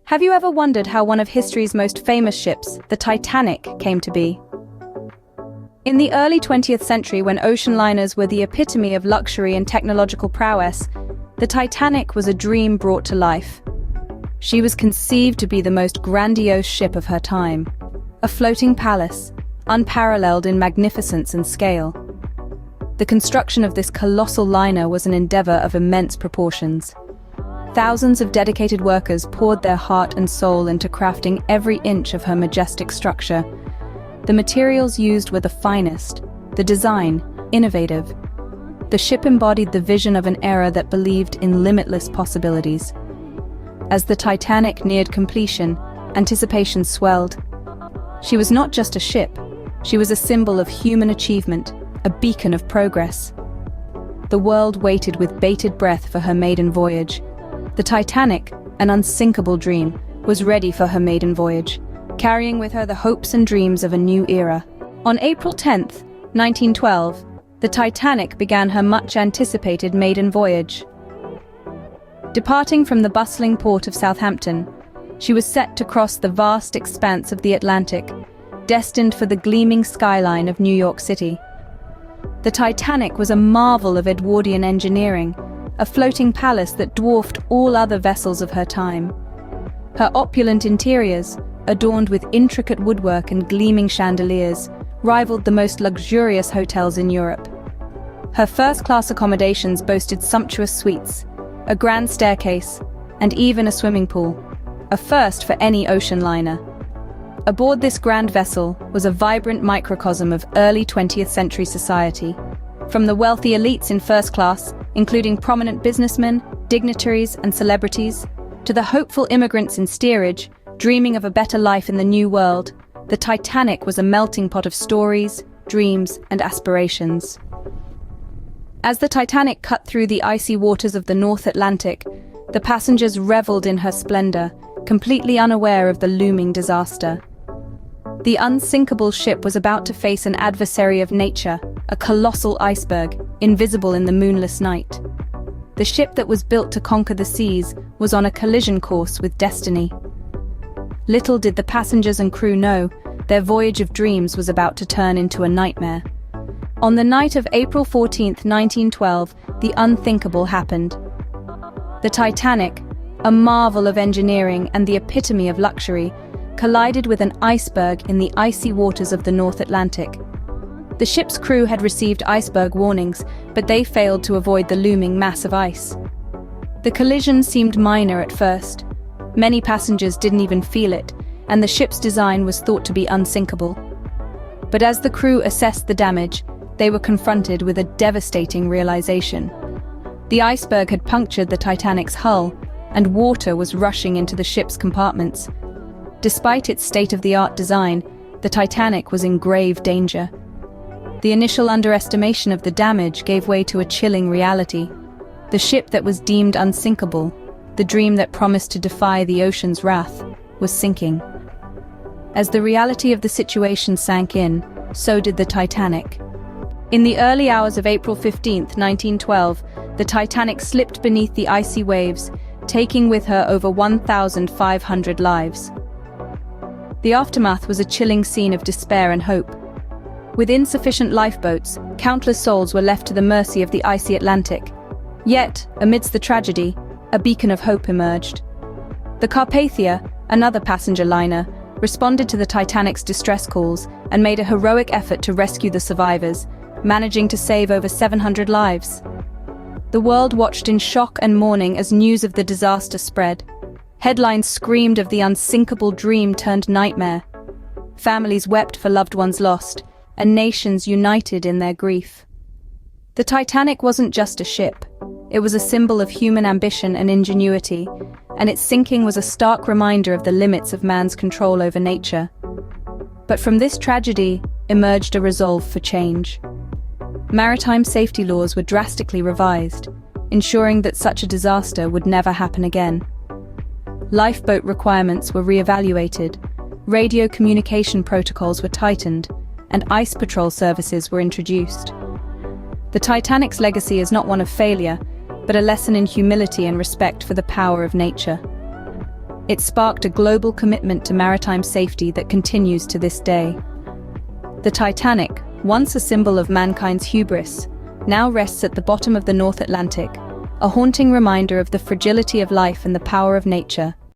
Have you ever wondered how one of history's most famous ships, the Titanic, came to be? In the early 20th century, when ocean liners were the epitome of luxury and technological prowess, the Titanic was a dream brought to life. She was conceived to be the most grandiose ship of her time, a floating palace, unparalleled in magnificence and scale. The construction of this colossal liner was an endeavor of immense proportions. Thousands of dedicated workers poured their heart and soul into crafting every inch of her majestic structure. The materials used were the finest, the design, innovative. The ship embodied the vision of an era that believed in limitless possibilities. As the Titanic neared completion, anticipation swelled. She was not just a ship, she was a symbol of human achievement, a beacon of progress. The world waited with bated breath for her maiden voyage. The Titanic, an unsinkable dream, was ready for her maiden voyage, carrying with her the hopes and dreams of a new era. On April 10, 1912, the Titanic began her much-anticipated maiden voyage. Departing from the bustling port of Southampton, she was set to cross the vast expanse of the Atlantic, destined for the gleaming skyline of New York City. The Titanic was a marvel of Edwardian engineering, a floating palace that dwarfed all other vessels of her time. Her opulent interiors, adorned with intricate woodwork and gleaming chandeliers, rivaled the most luxurious hotels in Europe. Her first-class accommodations boasted sumptuous suites, a grand staircase, and even a swimming pool, a first for any ocean liner. Aboard this grand vessel was a vibrant microcosm of early 20th century society. From the wealthy elites in first class, including prominent businessmen, dignitaries, and celebrities, to the hopeful immigrants in steerage, dreaming of a better life in the New World, the Titanic was a melting pot of stories, dreams, and aspirations. As the Titanic cut through the icy waters of the North Atlantic, the passengers reveled in her splendor, completely unaware of the looming disaster. The unsinkable ship was about to face an adversary of nature, a colossal iceberg, invisible in the moonless night. The ship that was built to conquer the seas was on a collision course with destiny. Little did the passengers and crew know, their voyage of dreams was about to turn into a nightmare. On the night of April 14, 1912, the unthinkable happened. The Titanic, a marvel of engineering and the epitome of luxury, collided with an iceberg in the icy waters of the North Atlantic. The ship's crew had received iceberg warnings, but they failed to avoid the looming mass of ice. The collision seemed minor at first. Many passengers didn't even feel it, and the ship's design was thought to be unsinkable. But as the crew assessed the damage, they were confronted with a devastating realization. The iceberg had punctured the Titanic's hull, and water was rushing into the ship's compartments. Despite its state-of-the-art design, the Titanic was in grave danger. The initial underestimation of the damage gave way to a chilling reality. The ship that was deemed unsinkable, the dream that promised to defy the ocean's wrath, was sinking. As the reality of the situation sank in, so did the Titanic. In the early hours of April 15, 1912, the Titanic slipped beneath the icy waves, taking with her over 1,500 lives. The aftermath was a chilling scene of despair and hope. With insufficient lifeboats, countless souls were left to the mercy of the icy Atlantic. Yet, amidst the tragedy, a beacon of hope emerged. The Carpathia, another passenger liner, responded to the Titanic's distress calls and made a heroic effort to rescue the survivors, managing to save over 700 lives. The world watched in shock and mourning as news of the disaster spread. Headlines screamed of the unsinkable dream turned nightmare. Families wept for loved ones lost, and nations united in their grief. The Titanic wasn't just a ship. It was a symbol of human ambition and ingenuity, and its sinking was a stark reminder of the limits of man's control over nature. But from this tragedy emerged a resolve for change. Maritime safety laws were drastically revised, ensuring that such a disaster would never happen again. Lifeboat requirements were re-evaluated, radio communication protocols were tightened, and ice patrol services were introduced. The Titanic's legacy is not one of failure, but a lesson in humility and respect for the power of nature. It sparked a global commitment to maritime safety that continues to this day. The Titanic, once a symbol of mankind's hubris, now rests at the bottom of the North Atlantic, a haunting reminder of the fragility of life and the power of nature.